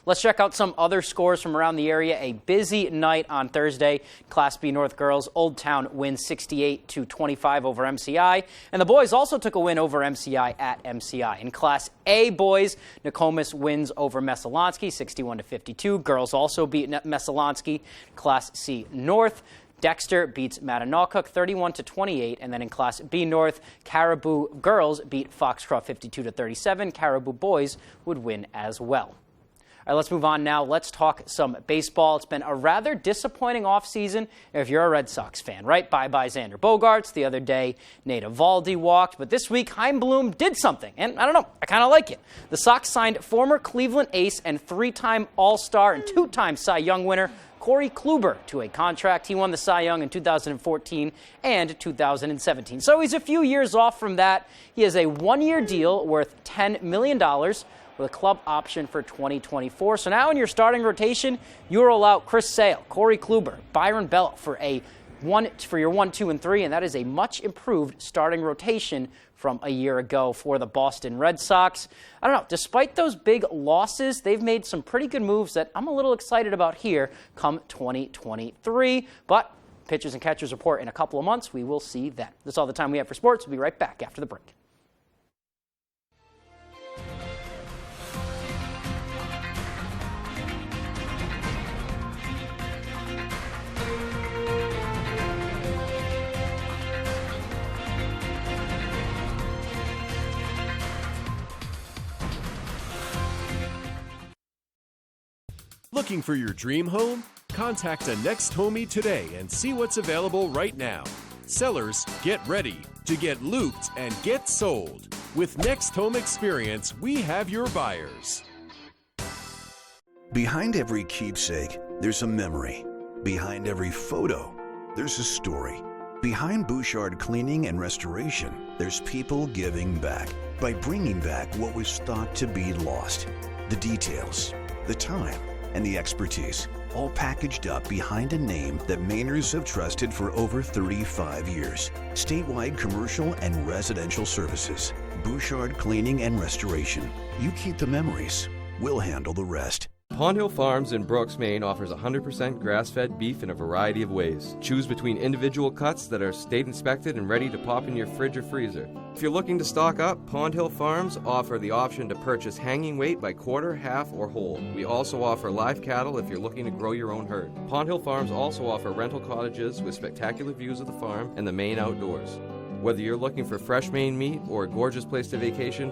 Let's check out some other scores from around the area. A busy night on Thursday. Class B North girls, Old Town wins 68-25 over MCI. And the boys also took a win over MCI at MCI. In Class A boys, Nokomis wins over Messalonsky 61-52. Girls also beat Messalonsky. Class C North, Dexter beats Matanocook 31-28, and then in Class B North, Caribou girls beat Foxcroft 52-37. Caribou boys would win as well. All right, let's move on now. Let's talk some baseball. It's been a rather disappointing offseason if you're a Red Sox fan, right? Bye-bye Xander Bogaerts. The other day, Nate Eovaldi walked. But this week, Chaim Bloom did something. And I don't know, I kind of like it. The Sox signed former Cleveland ace and 3-time All-Star and 2-time Cy Young winner Corey Kluber to a contract. He won the Cy Young in 2014 and 2017. So he's a few years off from that. He has a 1-year deal worth $10 million. With a club option for 2024. So now in your starting rotation, you roll out Chris Sale, Corey Kluber, Byron Bella for your 1, 2, and 3, and that is a much improved starting rotation from a year ago for the Boston Red Sox. I don't know, despite those big losses, they've made some pretty good moves that I'm a little excited about here come 2023. But pitchers and catchers report in a couple of months. We will see then. That's all the time we have for sports. We'll be right back after the break. Looking for your dream home? Contact a Next Homie today and see what's available right now. Sellers, get ready to get looped and get sold. With Next Home Experience, we have your buyers. Behind every keepsake, there's a memory. Behind every photo, there's a story. Behind Bouchard Cleaning and Restoration, there's people giving back by bringing back what was thought to be lost. The details, the time, and the expertise, all packaged up behind a name that Mainers have trusted for over 35 years. Statewide commercial and residential services. Bouchard Cleaning and Restoration. You keep the memories. We'll handle the rest. Pond Hill Farms in Brooks, Maine offers 100% grass-fed beef in a variety of ways. Choose between individual cuts that are state inspected and ready to pop in your fridge or freezer. If you're looking to stock up, Pond Hill Farms offer the option to purchase hanging weight by quarter, half, or whole. We also offer live cattle if you're looking to grow your own herd. Pond Hill Farms also offer rental cottages with spectacular views of the farm and the Maine outdoors. Whether you're looking for fresh Maine meat or a gorgeous place to vacation,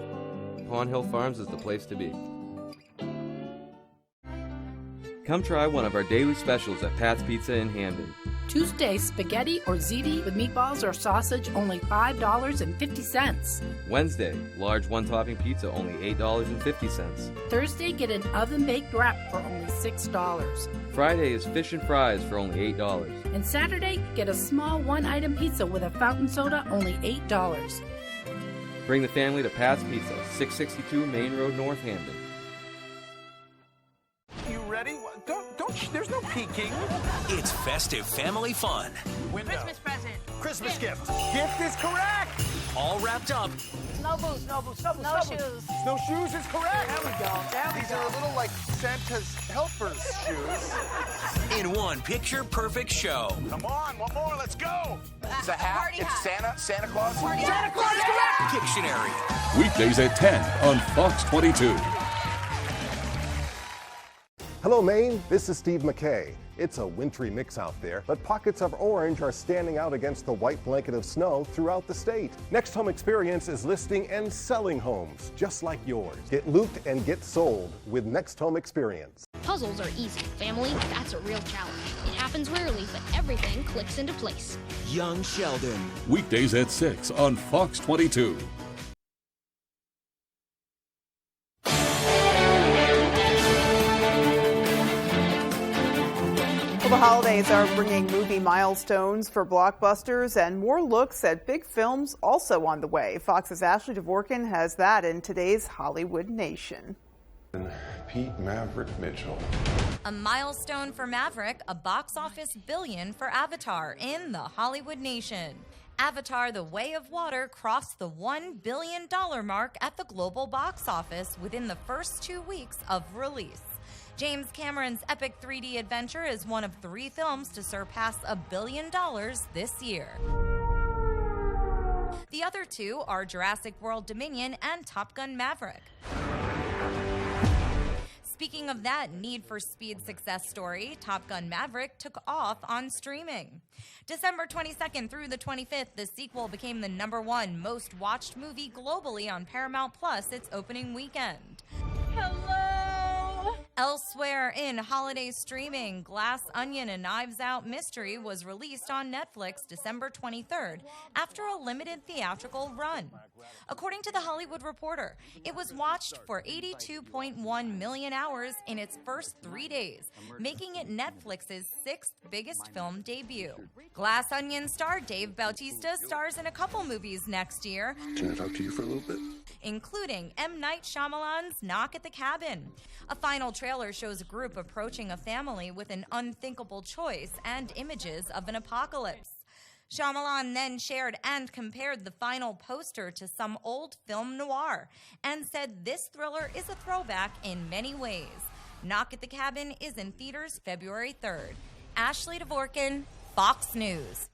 Pond Hill Farms is the place to be. Come try one of our daily specials at Pat's Pizza in Hamden. Tuesday, spaghetti or ziti with meatballs or sausage, only $5.50. Wednesday, large one-topping pizza, only $8.50. Thursday, get an oven-baked wrap for only $6. Friday is fish and fries for only $8. And Saturday, get a small one-item pizza with a fountain soda, only $8. Bring the family to Pat's Pizza, 662 Main Road, North Hamden. You ready? There's no peeking. It's festive family fun. Window. Christmas present. Christmas gift. Gift is correct. All wrapped up. No boots, no boots, no boots, no shoes. Snowshoes is correct. There we go. These are a little like Santa's helper's shoes. In one picture-perfect show. Come on, one more. Let's go. It's a hat. Party it's hat. Santa Claus. Party Santa hat. Claus is correct. Pictionary. Weekdays at 10 on Fox 22. Hello, Maine. This is Steve McKay. It's a wintry mix out there, but pockets of orange are standing out against the white blanket of snow throughout the state. Next Home Experience is listing and selling homes just like yours. Get looped and get sold with Next Home Experience. Puzzles are easy. Family, that's a real challenge. It happens rarely, but everything clicks into place. Young Sheldon. Weekdays at 6 on Fox 22. Well, the holidays are bringing movie milestones for blockbusters and more looks at big films also on the way. Fox's Ashley Dvorkin has that in today's Hollywood Nation. Pete Maverick Mitchell. A milestone for Maverick, a box office billion for Avatar in the Hollywood Nation. Avatar: The Way of Water crossed the $1 billion mark at the global box office within the first 2 weeks of release. James Cameron's epic 3D adventure is one of 3 films to surpass $1 billion this year. The other 2 are Jurassic World Dominion and Top Gun Maverick. Speaking of that Need for Speed success story, Top Gun Maverick took off on streaming. December 22nd through the 25th, the sequel became the #1 most watched movie globally on Paramount Plus its opening weekend. Hello! Elsewhere in holiday streaming, Glass Onion: A Knives Out Mystery was released on Netflix December 23rd after a limited theatrical run. According to The Hollywood Reporter, it was watched for 82.1 million hours in its first 3 days, making it Netflix's 6th biggest film debut. Glass Onion star Dave Bautista stars in a couple movies next year. Can I talk to you for a little bit? Including M. Night Shyamalan's Knock at the Cabin. A final trailer shows a group approaching a family with an unthinkable choice and images of an apocalypse. Shyamalan then shared and compared the final poster to some old film noir and said this thriller is a throwback in many ways. Knock at the Cabin is in theaters February 3rd. Ashley Dvorkin, Fox News.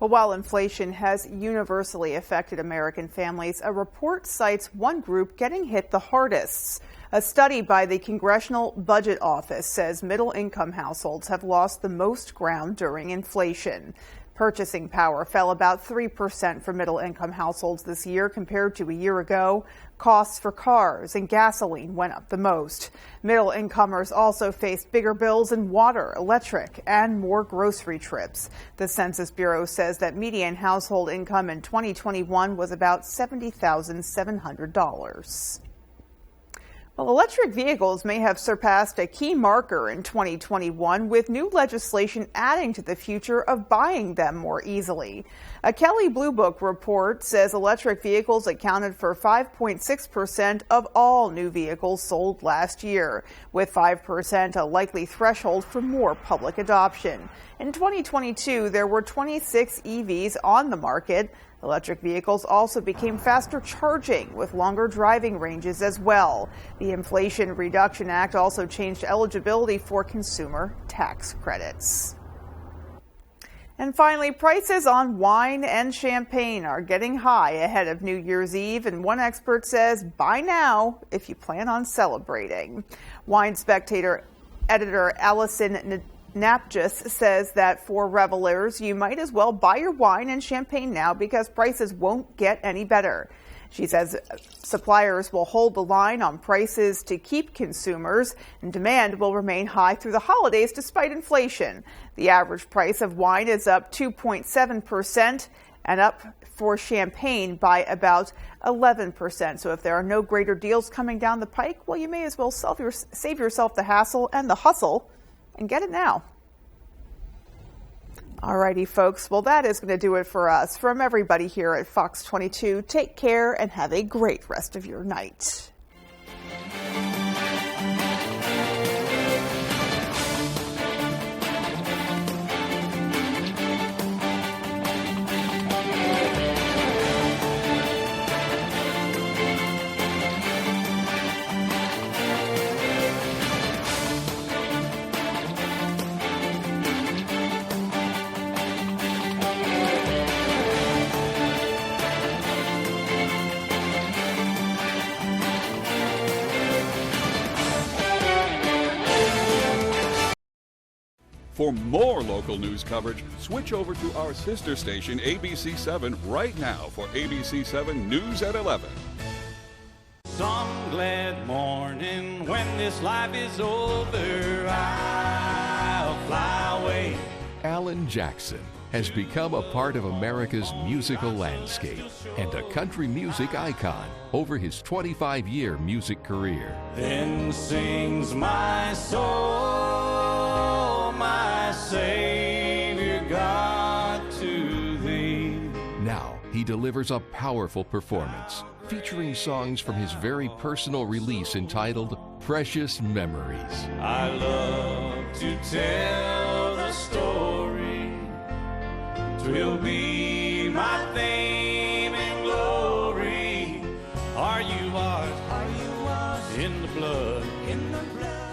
Well, while inflation has universally affected American families, a report cites one group getting hit the hardest. A study by the Congressional Budget Office says middle-income households have lost the most ground during inflation. Purchasing power fell about 3% for middle-income households this year compared to a year ago. Costs for cars and gasoline went up the most. Middle-incomers also faced bigger bills in water, electric, and more grocery trips. The Census Bureau says that median household income in 2021 was about $70,700. Well, electric vehicles may have surpassed a key marker in 2021, with new legislation adding to the future of buying them more easily. A Kelley Blue Book report says electric vehicles accounted for 5.6% of all new vehicles sold last year, with 5% a likely threshold for more public adoption. In 2022, there were 26 EVs on the market. Electric vehicles also became faster charging with longer driving ranges as well. The Inflation Reduction Act also changed eligibility for consumer tax credits. And finally, prices on wine and champagne are getting high ahead of New Year's Eve, and one expert says buy now if you plan on celebrating. Wine Spectator editor Allison Napjes says that for revelers, you might as well buy your wine and champagne now because prices won't get any better. She says suppliers will hold the line on prices to keep consumers, and demand will remain high through the holidays despite inflation. The average price of wine is up 2.7% and up for champagne by about 11%. So if there are no greater deals coming down the pike, well, you may as well save yourself the hassle and the hustle and get it now. Alrighty, folks. Well, that is going to do it for us. From everybody here at Fox 22, take care and have a great rest of your night. For more local news coverage, switch over to our sister station, ABC7, right now for ABC7 News at 11. Some glad morning when this life is over, I'll fly away. Alan Jackson has become a part of America's musical landscape and a country music icon over his 25-year music career. Then sings my soul, my Savior God, to thee. Now he delivers a powerful performance featuring songs from his very personal release entitled Precious Memories. I love to tell the story. 'Twill be my fame and glory. Are you washed in the blood?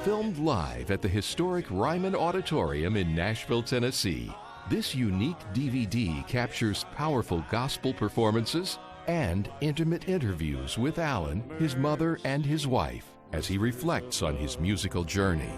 Filmed live at the historic Ryman Auditorium in Nashville, Tennessee, this unique DVD captures powerful gospel performances and intimate interviews with Alan, his mother, and his wife. as he reflects on his musical journey.